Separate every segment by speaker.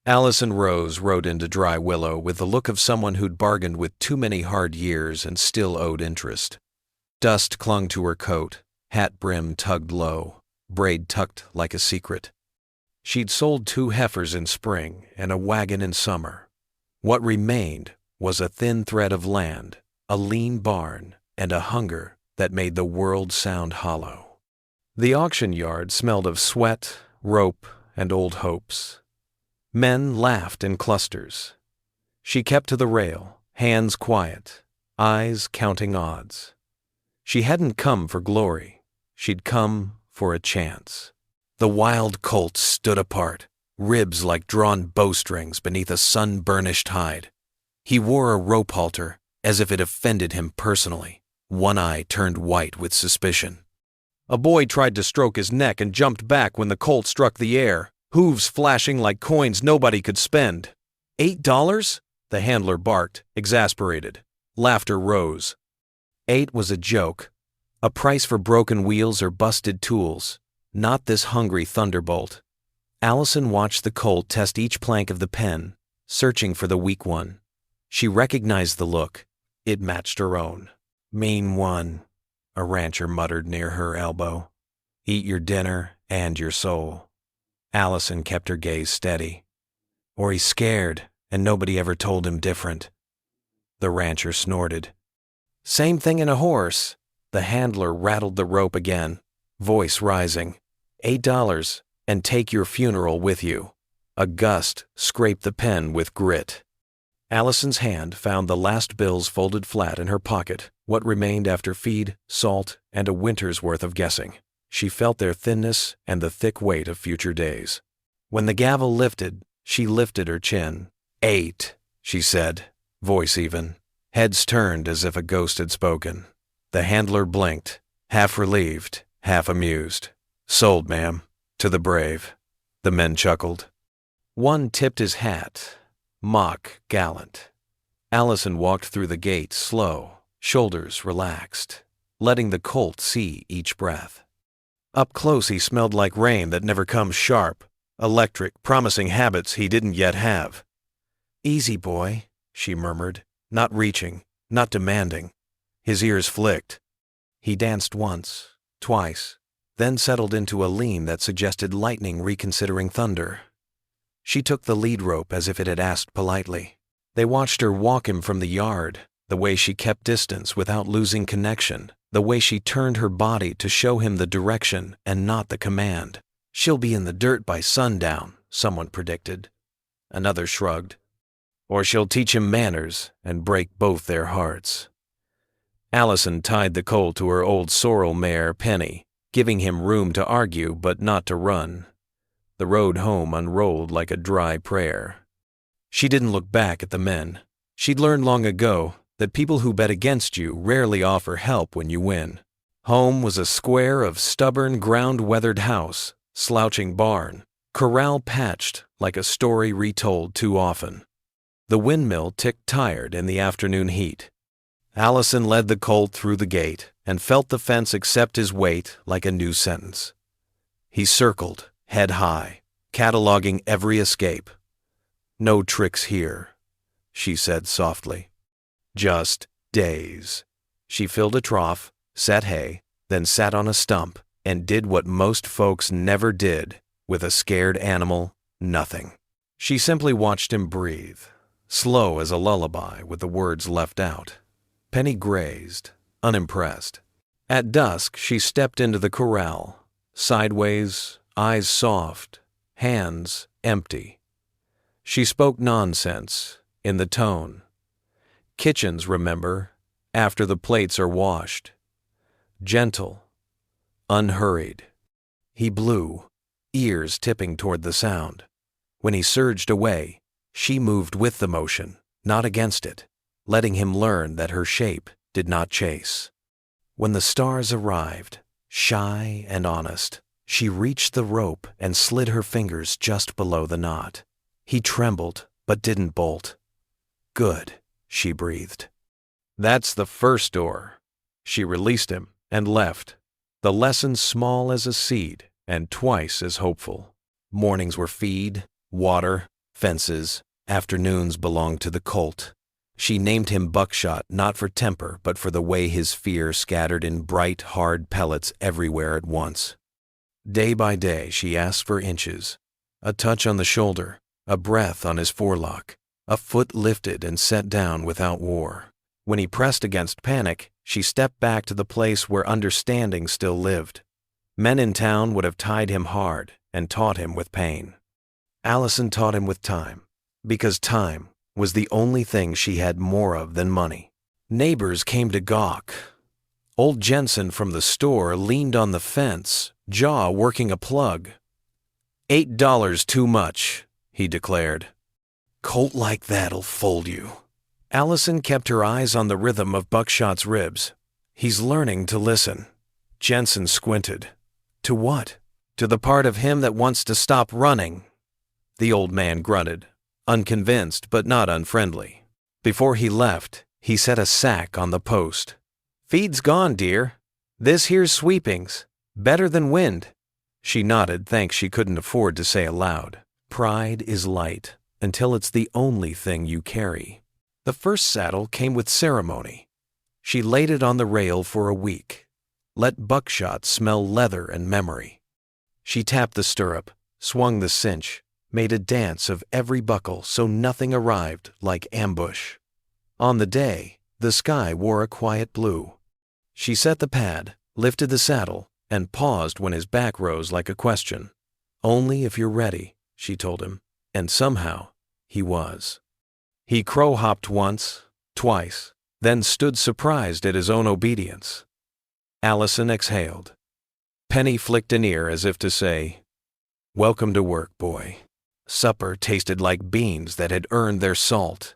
Speaker 1: Allison Rose rode into Dry Willow with the look of someone who'd bargained with too many hard years and still owed interest. Dust clung to her coat, hat brim tugged low, braid tucked like a secret. She'd sold 2 heifers in spring and a wagon in summer. What remained was a thin thread of land, a lean barn, and a hunger that made the world sound hollow. The auction yard smelled of sweat, rope, and old hopes. Men laughed in clusters. She kept to the rail, hands quiet, eyes counting odds. She hadn't come for glory. She'd come for a chance. The wild Colt stood apart, ribs like drawn bowstrings beneath a sun-burnished hide. He wore a rope halter, as if it offended him personally. One eye turned white with suspicion. A boy tried to stroke his neck and jumped back when the colt struck the air, hooves flashing like coins nobody could spend. $8? The handler barked, exasperated. Laughter rose. 8 was a joke, a price for broken wheels or busted tools, not this hungry thunderbolt. Allison watched the colt test each plank of the pen, searching for the weak one. She recognized the look. It matched her own. "Mean one," a rancher muttered near her elbow. "Eat your dinner and your soul." Allison kept her gaze steady. "Or he's scared, and nobody ever told him different." The rancher snorted. "Same thing in a horse." The handler rattled the rope again, voice rising. $8, and take your funeral with you." A gust scraped the pen with grit. Allison's hand found the last bills folded flat in her pocket, what remained after feed, salt, and a winter's worth of guessing. She felt their thinness and the thick weight of future days. When the gavel lifted, she lifted her chin. 8, she said, voice even. Heads turned as if a ghost had spoken. The handler blinked, half relieved, half amused. "Sold, ma'am. To the brave." The men chuckled. One tipped his hat, mock gallant. Allison walked through the gate slow, shoulders relaxed, letting the colt see each breath. Up close he smelled like rain that never comes sharp, electric, promising habits he didn't yet have. "Easy, boy," she murmured, not reaching, not demanding. His ears flicked. He danced once, twice, then settled into a lean that suggested lightning reconsidering thunder. She took the lead rope as if it had asked politely. They watched her walk him from the yard, the way she kept distance without losing connection, the way she turned her body to show him the direction and not the command. "She'll be in the dirt by sundown," someone predicted. Another shrugged. "Or she'll teach him manners and break both their hearts." Allison tied the colt to her old sorrel mare, Penny, giving him room to argue but not to run. The road home unrolled like a dry prayer. She didn't look back at the men. She'd learned long ago that people who bet against you rarely offer help when you win. Home was a square of stubborn, ground-weathered house, slouching barn, corral patched like a story retold too often. The windmill ticked tired in the afternoon heat. Allison led the colt through the gate and felt the fence accept his weight like a new sentence. He circled, head high, cataloging every escape. "No tricks here," she said softly. "Just days." She filled a trough, set hay, then sat on a stump and did what most folks never did with a scared animal, nothing. She simply watched him breathe, slow as a lullaby with the words left out. Penny grazed, unimpressed. At dusk, she stepped into the corral, sideways, eyes soft, hands empty. She spoke nonsense, in the tone. Kitchens, remember, after the plates are washed. Gentle, unhurried. He blew, ears tipping toward the sound. When he surged away, she moved with the motion, not against it, letting him learn that her shape did not chase. When the stars arrived, shy and honest, she reached the rope and slid her fingers just below the knot. He trembled, but didn't bolt. "Good," she breathed. "That's the first door." She released him and left, the lesson small as a seed and twice as hopeful. Mornings were feed, water, Fences, afternoons belonged to the Colt. She named him Buckshot not for temper but for the way his fear scattered in bright, hard pellets everywhere at once. Day by day she asked for inches, a touch on the shoulder, a breath on his forelock, a foot lifted and set down without war. When he pressed against panic, she stepped back to the place where understanding still lived. Men in town would have tied him hard and taught him with pain. Allison taught him with time, because time was the only thing she had more of than money. Neighbors came to gawk. Old Jensen from the store leaned on the fence, jaw working a plug. $8 too much, he declared. Colt like that'll fold you. Allison kept her eyes on the rhythm of Buckshot's ribs. He's learning to listen. Jensen squinted. To what? To the part of him that wants to stop running. The old man grunted, unconvinced but not unfriendly. Before he left, he set a sack on the post. Feed's gone, dear. This here's sweepings. Better than wind. She nodded, thanks she couldn't afford to say aloud. Pride is light until it's the only thing you carry. The first saddle came with ceremony. She laid it on the rail for a week. Let Buckshot smell leather and memory. She tapped the stirrup, swung the cinch, made a dance of every buckle so nothing arrived like ambush. On the day, the sky wore a quiet blue. She set the pad, lifted the saddle, and paused when his back rose like a question. Only if you're ready, she told him, and somehow he was. He crow-hopped once, twice, then stood surprised at his own obedience. Allison exhaled. Penny flicked an ear as if to say, Welcome to work, boy. Supper tasted like beans that had earned their salt.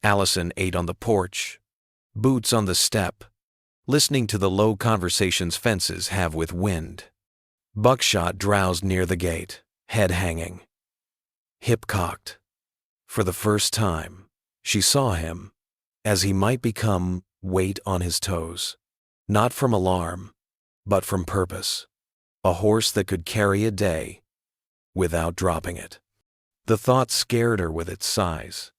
Speaker 1: Allison ate on the porch, boots on the step, listening to the low conversations fences have with wind. Buckshot drowsed near the gate, head hanging, hip cocked. For the first time, she saw him as he might become weight on his toes, not from alarm, but from purpose, a horse that could carry a day without dropping it. The thought scared her with its size.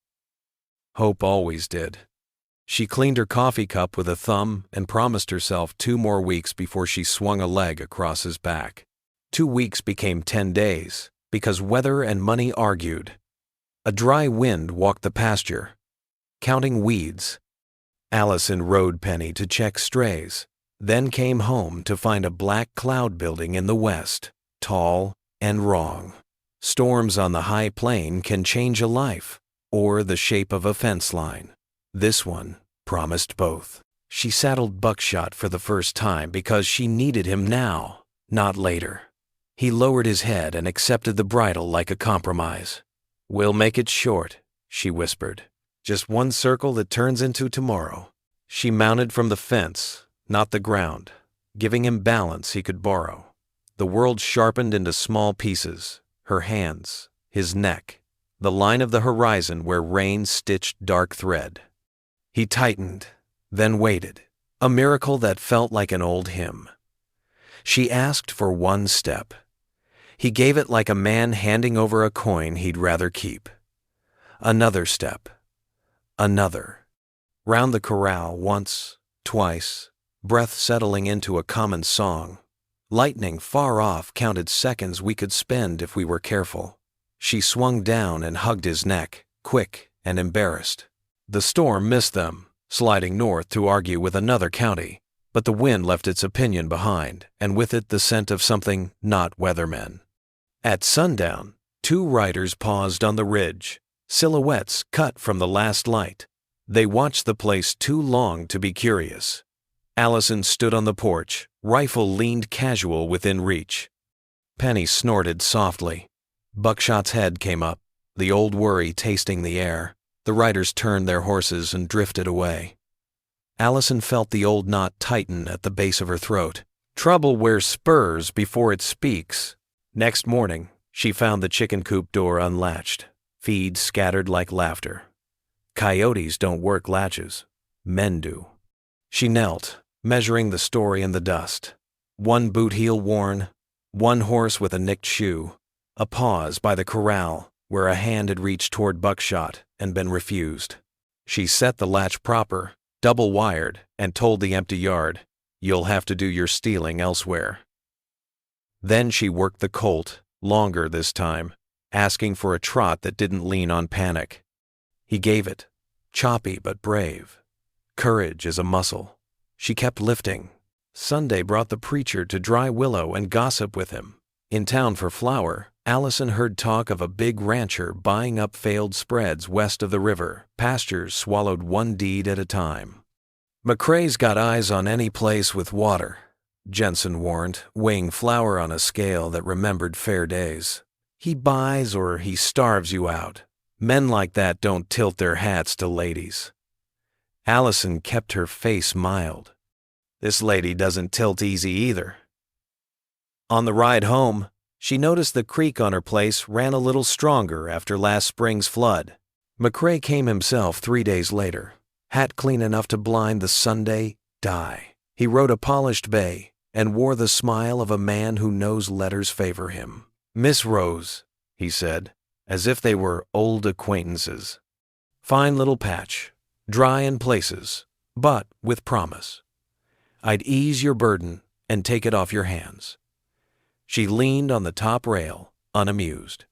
Speaker 1: Hope always did. She cleaned her coffee cup with a thumb and promised herself 2 more weeks before she swung a leg across his back. 2 weeks became 10 days because weather and money argued. A dry wind walked the pasture, counting weeds. Allison rode Penny to check strays, then came home to find a black cloud building in the west, tall and wrong. Storms on the high plain can change a life, or the shape of a fence line. This one promised both. She saddled Buckshot for the first time because she needed him now, not later. He lowered his head and accepted the bridle like a compromise. We'll make it short, she whispered. Just one circle that turns into tomorrow. She mounted from the fence, not the ground, giving him balance he could borrow. The world sharpened into small pieces, her hands, his neck, the line of the horizon where rain stitched dark thread. He tightened, then waited, a miracle that felt like an old hymn. She asked for one step. He gave it like a man handing over a coin he'd rather keep. Another step. Another. Round the corral once, twice, breath settling into a common song. Lightning far off counted seconds we could spend if we were careful. She swung down and hugged his neck, quick and embarrassed. The storm missed them, sliding north to argue with another county, but the wind left its opinion behind, and with it the scent of something not weathermen. At sundown, 2 riders paused on the ridge, silhouettes cut from the last light. They watched the place too long to be curious. Allison stood on the porch, rifle leaned casual within reach. Penny snorted softly. Buckshot's head came up, the old worry tasting the air. The riders turned their horses and drifted away. Allison felt the old knot tighten at the base of her throat. Trouble wears spurs before it speaks. Next morning, she found the chicken coop door unlatched, feed scattered like laughter. Coyotes don't work latches. Men do. She knelt, measuring the story in the dust. 1 boot heel worn, 1 horse with a nicked shoe, a pause by the corral where a hand had reached toward Buckshot and been refused. She set the latch proper, double-wired, and told the empty yard, "You'll have to do your stealing elsewhere." Then she worked the colt, longer this time, asking for a trot that didn't lean on panic. He gave it, choppy but brave. Courage is a muscle. She kept lifting. Sunday brought the preacher to Dry Willow and gossip with him. In town for flour, Allison heard talk of a big rancher buying up failed spreads west of the river, pastures swallowed one deed at a time. "McCrae's got eyes on any place with water," Jensen warned, weighing flour on a scale that remembered fair days. "He buys or he starves you out. Men like that don't tilt their hats to ladies." Allison kept her face mild. "This lady doesn't tilt easy either." On the ride home, she noticed the creek on her place ran a little stronger after last spring's flood. McCrae came himself 3 days later, hat clean enough to blind the Sunday dye. He rode a polished bay and wore the smile of a man who knows letters favor him. "Miss Rose," he said, as if they were old acquaintances. "Fine little patch, dry in places, but with promise. I'd ease your burden and take it off your hands." She leaned on the top rail, unamused.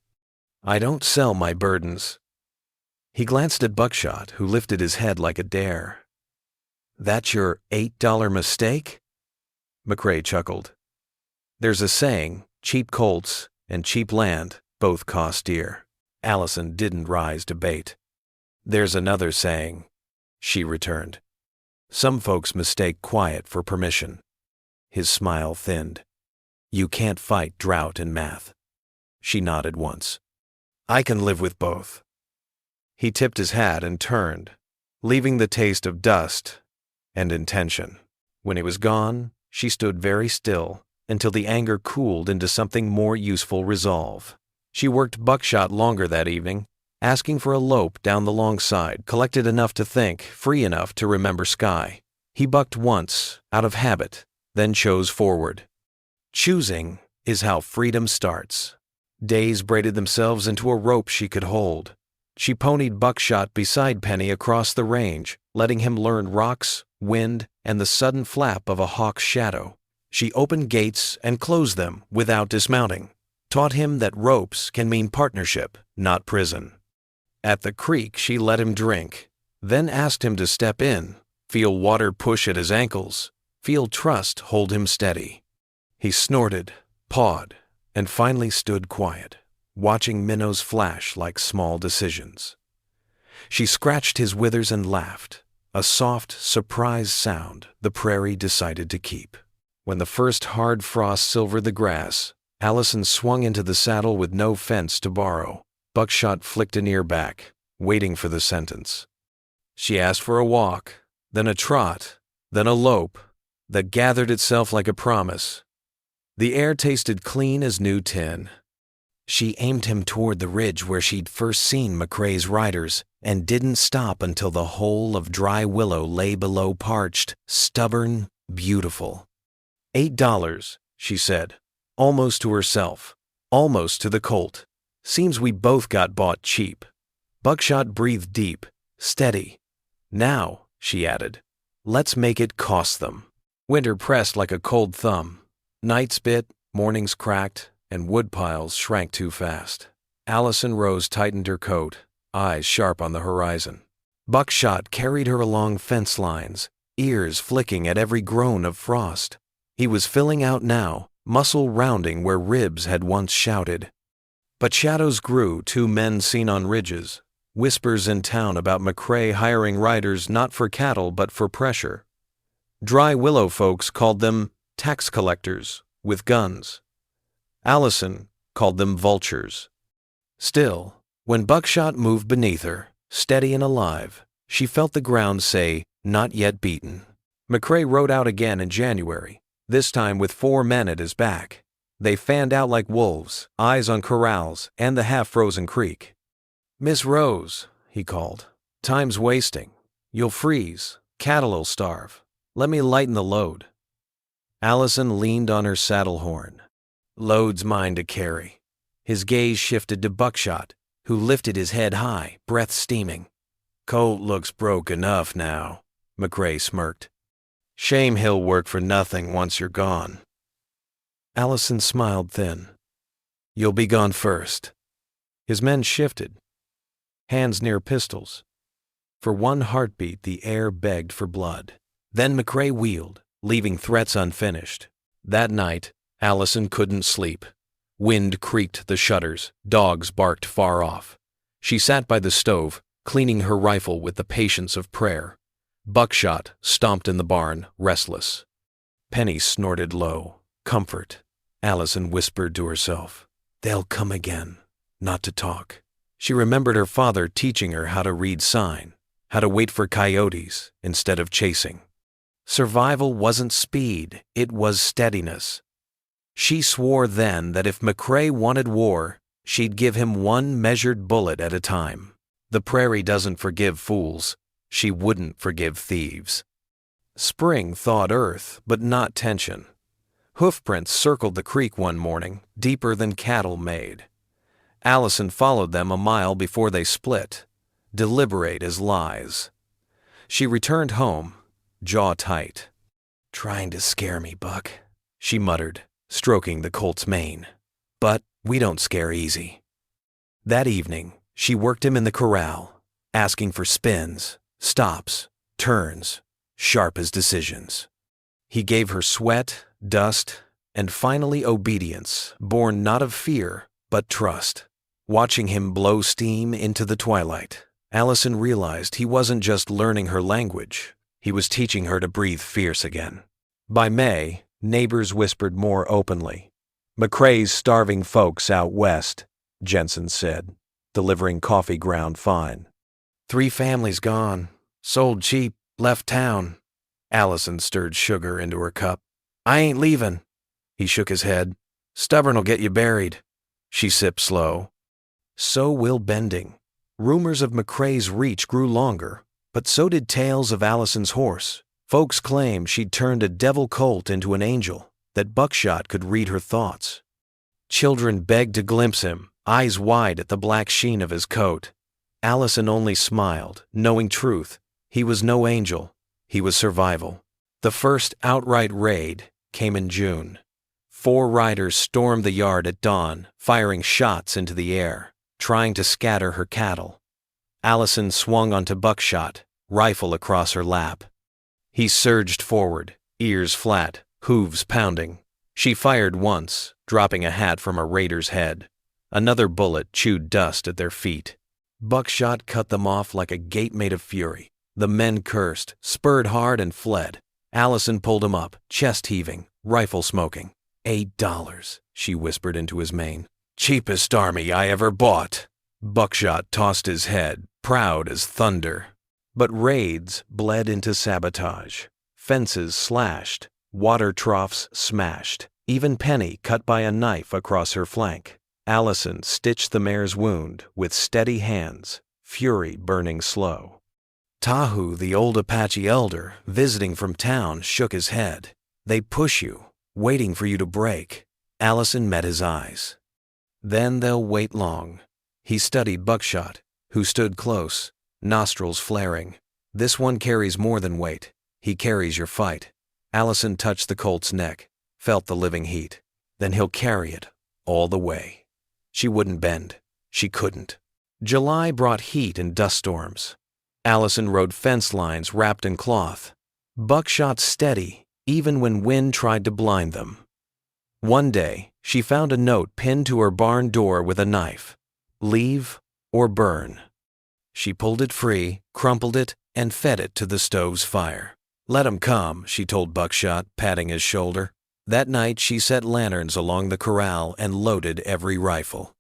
Speaker 1: "I don't sell my burdens." He glanced at Buckshot, who lifted his head like a dare. "That's your $8 mistake?" McCrae chuckled. "There's a saying, cheap colts and cheap land both cost dear." Allison didn't rise to bait. "There's another saying," she returned. "Some folks mistake quiet for permission." His smile thinned. "You can't fight drought and math." She nodded once. "I can live with both." He tipped his hat and turned, leaving the taste of dust and intention. When he was gone, she stood very still until the anger cooled into something more useful resolve. She worked Buckshot longer that evening, asking for a lope down the long side, collected enough to think, free enough to remember Sky. He bucked once, out of habit, then chose forward. Choosing is how freedom starts. Days braided themselves into a rope she could hold. She ponied Buckshot beside Penny across the range, letting him learn rocks, wind, and the sudden flap of a hawk's shadow. She opened gates and closed them without dismounting, taught him that ropes can mean partnership, not prison. At the creek, she let him drink, then asked him to step in, feel water push at his ankles, feel trust hold him steady. He snorted, pawed, and finally stood quiet, watching minnows flash like small decisions. She scratched his withers and laughed, a soft, surprised sound the prairie decided to keep. When the first hard frost silvered the grass, Allison swung into the saddle with no fence to borrow. Buckshot flicked an ear back, waiting for the sentence. She asked for a walk, then a trot, then a lope that gathered itself like a promise. The air tasted clean as new tin. She aimed him toward the ridge where she'd first seen McCrae's riders and didn't stop until the whole of Dry Willow lay below parched, stubborn, beautiful. $8, she said, almost to herself, almost to the colt. Seems we both got bought cheap. Buckshot breathed deep, steady. Now, she added, let's make it cost them. Winter pressed like a cold thumb. Nights bit, mornings cracked, and woodpiles shrank too fast. Allison Rose tightened her coat, eyes sharp on the horizon. Buckshot carried her along fence lines, ears flicking at every groan of frost. He was filling out now, muscle rounding where ribs had once shouted. But shadows grew, 2 men seen on ridges, whispers in town about McCrae hiring riders not for cattle but for pressure. Dry Willow folks called them tax collectors with guns. Allison called them vultures. Still, when Buckshot moved beneath her, steady and alive, she felt the ground say, not yet beaten. McCrae rode out again in January, this time with 4 men at his back. They fanned out like wolves, eyes on corrals and the half-frozen creek. "Miss Rose," he called, "time's wasting. You'll freeze, cattle'll starve. Let me lighten the load." Allison leaned on her saddle horn. "Load's mine to carry." His gaze shifted to Buckshot, who lifted his head high, breath steaming. "Colt looks broke enough now," McCrae smirked. "Shame he'll work for nothing once you're gone." Allison smiled thin. "You'll be gone first." His men shifted, hands near pistols. For one heartbeat, the air begged for blood. Then McCrae wheeled, leaving threats unfinished. That night, Allison couldn't sleep. Wind creaked the shutters, dogs barked far off. She sat by the stove, cleaning her rifle with the patience of prayer. Buckshot stomped in the barn, restless. Penny snorted low. Comfort. Allison whispered to herself. They'll come again, not to talk. She remembered her father teaching her how to read sign, how to wait for coyotes instead of chasing. Survival wasn't speed, it was steadiness. She swore then that if McCrae wanted war, she'd give him one measured bullet at a time. The prairie doesn't forgive fools. She wouldn't forgive thieves. Spring thawed earth, but not tension. Hoofprints circled the creek one morning, deeper than cattle made. Allison followed them a mile before they split, deliberate as lies. She returned home, jaw tight. "Trying to scare me, Buck," she muttered, stroking the Colt's mane. "But we don't scare easy." That evening, she worked him in the corral, asking for spins, stops, turns, sharp as decisions. He gave her sweat, dust, and finally obedience, born not of fear, but trust. Watching him blow steam into the twilight, Allison realized he wasn't just learning her language, he was teaching her to breathe fierce again. By May, neighbors whispered more openly. "McCrae's starving folks out west," Jensen said, delivering coffee ground fine. "3 families gone, sold cheap, left town." Allison stirred sugar into her cup. "I ain't leaving." He shook his head. "Stubborn'll get you buried." She sipped slow. So will bending. Rumors of McCrae's reach grew longer, but so did tales of Allison's horse. Folks claimed she'd turned a devil colt into an angel, that Buckshot could read her thoughts. Children begged to glimpse him, eyes wide at the black sheen of his coat. Allison only smiled, knowing truth. He was no angel. He was survival. The first outright raid came in June. 4 riders stormed the yard at dawn, firing shots into the air, trying to scatter her cattle. Allison swung onto Buckshot, rifle across her lap. He surged forward, ears flat, hooves pounding. She fired once, dropping a hat from a raider's head. Another bullet chewed dust at their feet. Buckshot cut them off like a gate made of fury. The men cursed, spurred hard, and fled. Allison pulled him up, chest heaving, rifle smoking. $8, she whispered into his mane. "Cheapest army I ever bought." Buckshot tossed his head, proud as thunder. But raids bled into sabotage. Fences slashed, water troughs smashed. Even Penny cut by a knife across her flank. Allison stitched the mare's wound with steady hands, fury burning slow. Tahu, the old Apache elder, visiting from town, shook his head. "They push you, waiting for you to break." Allison met his eyes. "Then they'll wait long." He studied Buckshot, who stood close, nostrils flaring. "This one carries more than weight. He carries your fight." Allison touched the Colt's neck, felt the living heat. "Then he'll carry it, all the way." She wouldn't bend. She couldn't. July brought heat and dust storms. Allison rode fence lines wrapped in cloth. Buckshot steady, even when wind tried to blind them. One day, she found a note pinned to her barn door with a knife. "Leave or burn." She pulled it free, crumpled it, and fed it to the stove's fire. "Let 'em come," she told Buckshot, patting his shoulder. That night she set lanterns along the corral and loaded every rifle.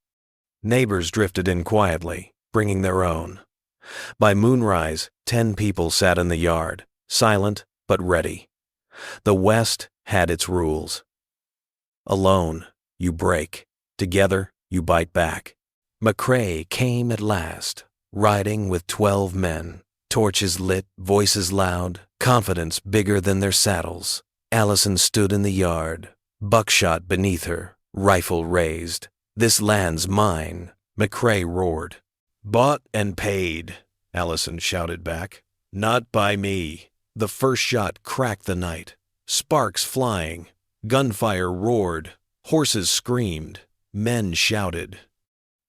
Speaker 1: Neighbors drifted in quietly, bringing their own. By moonrise, 10 people sat in the yard, silent but ready. The West had its rules. Alone, you break. Together, you bite back. McCrae came at last, riding with 12 men, torches lit, voices loud, confidence bigger than their saddles. Allison stood in the yard, Buckshot beneath her, rifle raised. "This land's mine," McCrae roared. "Bought and paid," Allison shouted back. "Not by me." The first shot cracked the night. Sparks flying. Gunfire roared. Horses screamed. Men shouted.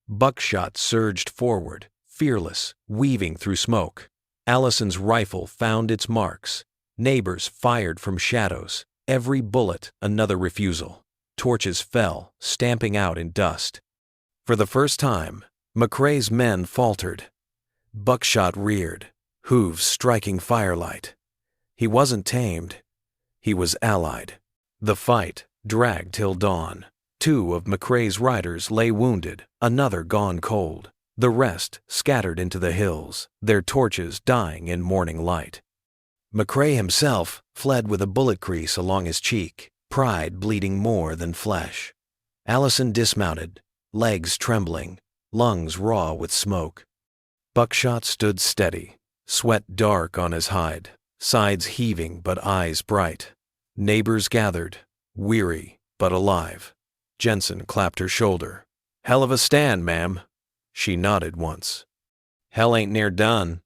Speaker 1: Buckshot surged forward, fearless, weaving through smoke. Allison's rifle found its marks. Neighbors fired from shadows. Every bullet another refusal. Torches fell, stamping out in dust. For the first time, McCrae's men faltered. Buckshot reared, hooves striking firelight. He wasn't tamed. He was allied. The fight dragged till dawn. 2 of McCrae's riders lay wounded, another gone cold. The rest scattered into the hills, their torches dying in morning light. McCrae himself fled with a bullet crease along his cheek, pride bleeding more than flesh. Allison dismounted, legs trembling, lungs raw with smoke. Buckshot stood steady, sweat dark on his hide, sides heaving but eyes bright. Neighbors gathered, weary but alive. Jensen clapped her shoulder. "Hell of a stand, ma'am." She nodded once. "Hell ain't near done."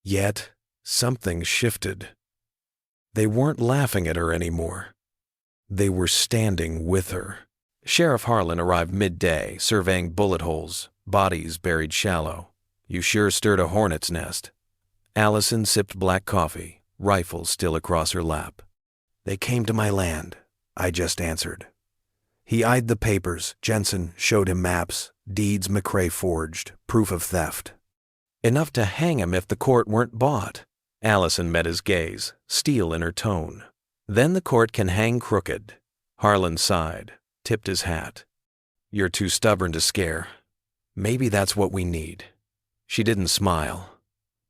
Speaker 1: Yet, something shifted. They weren't laughing at her anymore. They were standing with her. Sheriff Harlan arrived midday, surveying bullet holes, bodies buried shallow. "You sure stirred a hornet's nest." Allison sipped black coffee, rifle still across her lap. "They came to my land," I just answered. He eyed the papers. Jensen showed him maps, deeds McCrae forged, proof of theft. "Enough to hang him if the court weren't bought." Allison met his gaze, steel in her tone. "Then the court can hang crooked." Harlan sighed, tipped his hat. "You're too stubborn to scare. Maybe that's what we need." She didn't smile,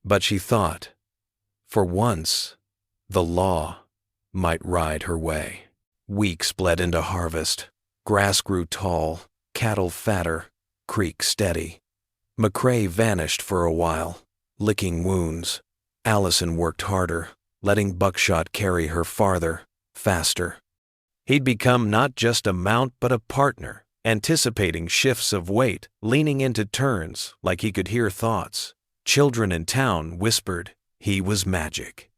Speaker 1: but she thought, for once, the law might ride her way. Weeks bled into harvest. Grass grew tall, cattle fatter, creek steady. McCrae vanished for a while, licking wounds. Allison worked harder, letting Buckshot carry her farther, faster. He'd become not just a mount but a partner, anticipating shifts of weight, leaning into turns like he could hear thoughts. Children in town whispered he was magic.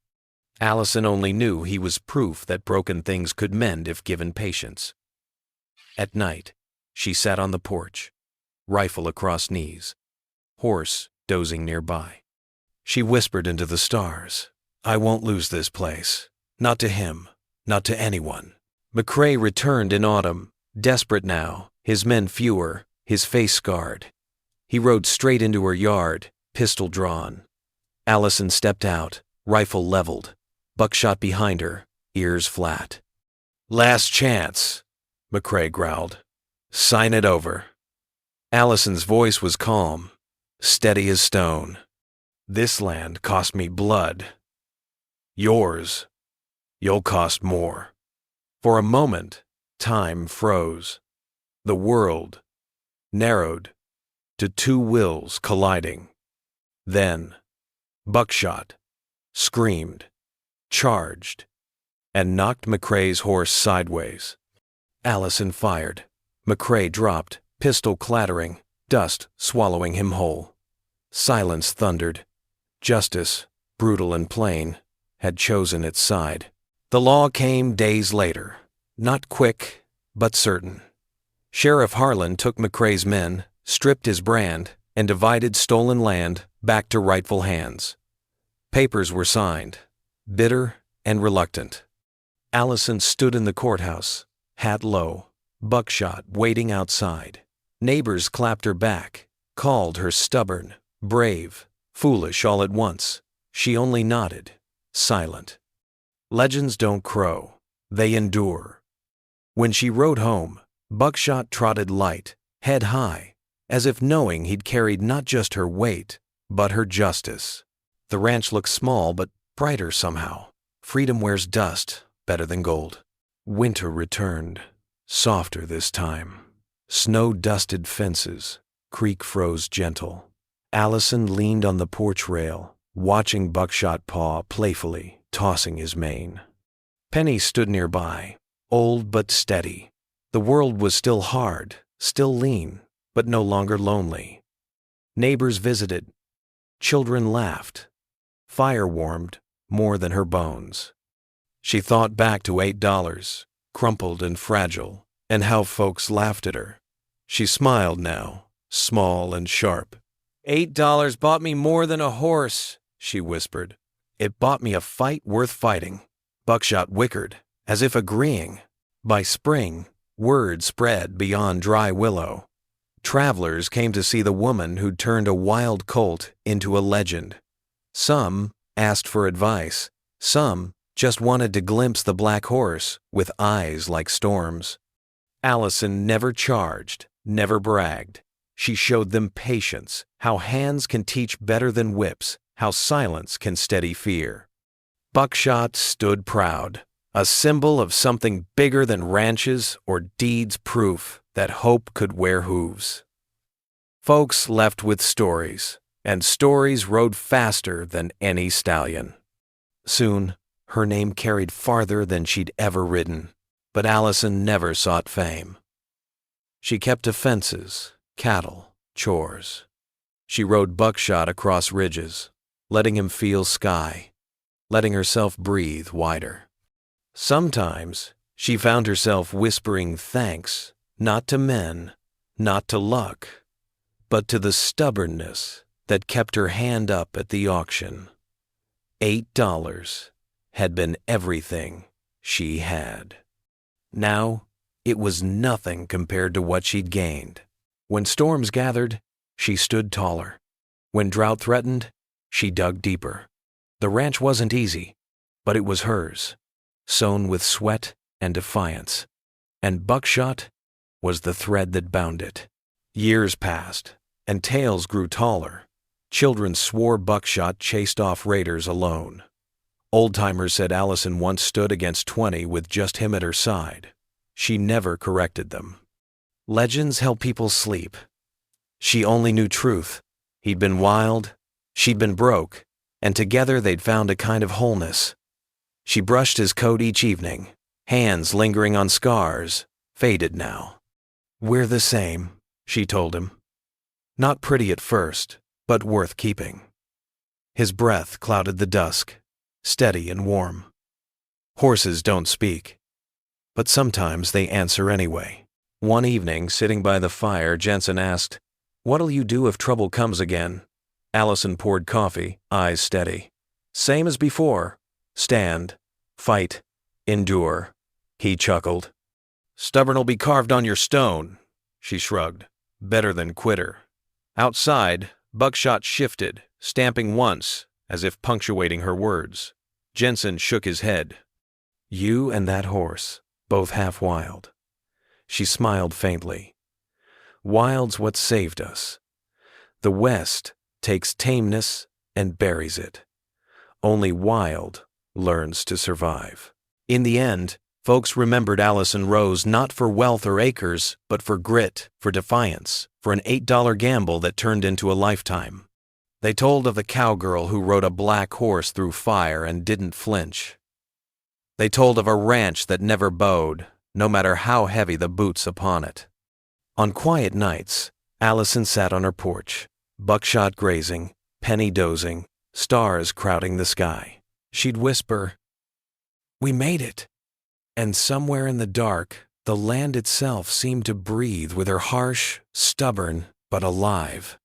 Speaker 1: Allison only knew he was proof that broken things could mend if given patience. At night, she sat on the porch, rifle across knees, horse dozing nearby. She whispered into the stars, "I won't lose this place. Not to him, not to anyone." McCrae returned in autumn, desperate now, his men fewer, his face scarred. He rode straight into her yard, pistol drawn. Allison stepped out, rifle leveled, Buckshot behind her, ears flat. "Last chance," McCrae growled. "Sign it over." Allison's voice was calm, steady as stone. "This land cost me blood. Yours, you'll cost more." For a moment, time froze. The world narrowed to 2 wills colliding. Then, Buckshot screamed, charged, and knocked McCrae's horse sideways. Allison fired. McCrae dropped, pistol clattering, dust swallowing him whole. Silence thundered. Justice, brutal and plain, had chosen its side. The law came days later, not quick, but certain. Sheriff Harlan took McCrae's men, stripped his brand, and divided stolen land back to rightful hands. Papers were signed, bitter and reluctant. Allison stood in the courthouse, hat low, Buckshot waiting outside. Neighbors clapped her back, called her stubborn, brave, foolish all at once. She only nodded, silent. Legends don't crow, they endure. When she rode home, Buckshot trotted light, head high, as if knowing he'd carried not just her weight, but her justice. The ranch looked small but brighter somehow. Freedom wears dust better than gold. Winter returned, softer this time. Snow-dusted fences, creek froze gentle. Allison leaned on the porch rail, watching Buckshot paw playfully, tossing his mane. Penny stood nearby, old but steady. The world was still hard, still lean, but no longer lonely. Neighbors visited. Children laughed. Fire warmed more than her bones. She thought back to $8, crumpled and fragile, and how folks laughed at her. She smiled now, small and sharp. $8 bought me more than a horse, she whispered. It bought me a fight worth fighting. Buckshot whickered, as if agreeing. By spring, word spread beyond Dry Willow. Travelers came to see the woman who'd turned a wild colt into a legend. Some asked for advice. Some just wanted to glimpse the black horse with eyes like storms. Allison never charged, never bragged. She showed them patience, how hands can teach better than whips, how silence can steady fear. Buckshot stood proud, a symbol of something bigger than ranches or deeds, proof that hope could wear hooves. Folks left with stories, and stories rode faster than any stallion. Soon, her name carried farther than she'd ever ridden, but Allison never sought fame. She kept to fences, cattle, chores. She rode Buckshot across ridges, letting him feel sky, letting herself breathe wider. Sometimes she found herself whispering thanks, not to men, not to luck, but to the stubbornness that kept her hand up at the auction. $8 had been everything she had. Now, it was nothing compared to what she'd gained. When storms gathered, she stood taller. When drought threatened, she dug deeper. The ranch wasn't easy, but it was hers, sown with sweat and defiance. And Buckshot was the thread that bound it. Years passed, and tales grew taller. Children swore Buckshot chased off raiders alone. Old-timers said Allison once stood against 20 with just him at her side. She never corrected them. Legends help people sleep. She only knew truth. He'd been wild, she'd been broke, and together they'd found a kind of wholeness. She brushed his coat each evening, hands lingering on scars, faded now. "We're the same," she told him. Not pretty at first, but worth keeping. His breath clouded the dusk, steady and warm. Horses don't speak, but sometimes they answer anyway. One evening, sitting by the fire, Jensen asked, "What'll you do if trouble comes again?" Allison poured coffee, eyes steady. "Same as before. Stand, fight, endure." He chuckled. "Stubborn'll be carved on your stone," she shrugged. "Better than quitter." Outside, Buckshot shifted, stamping once, as if punctuating her words. Jensen shook his head. "You and that horse, both half wild." She smiled faintly. "Wild's what saved us. The West takes tameness and buries it. Only wild learns to survive." In the end, folks remembered Allison Rose not for wealth or acres, but for grit, for defiance, for an $8 gamble that turned into a lifetime. They told of the cowgirl who rode a black horse through fire and didn't flinch. They told of a ranch that never bowed, no matter how heavy the boots upon it. On quiet nights, Allison sat on her porch, Buckshot grazing, Penny dozing, stars crowding the sky. She'd whisper, "We made it." And somewhere in the dark, the land itself seemed to breathe with her harsh, stubborn, but alive.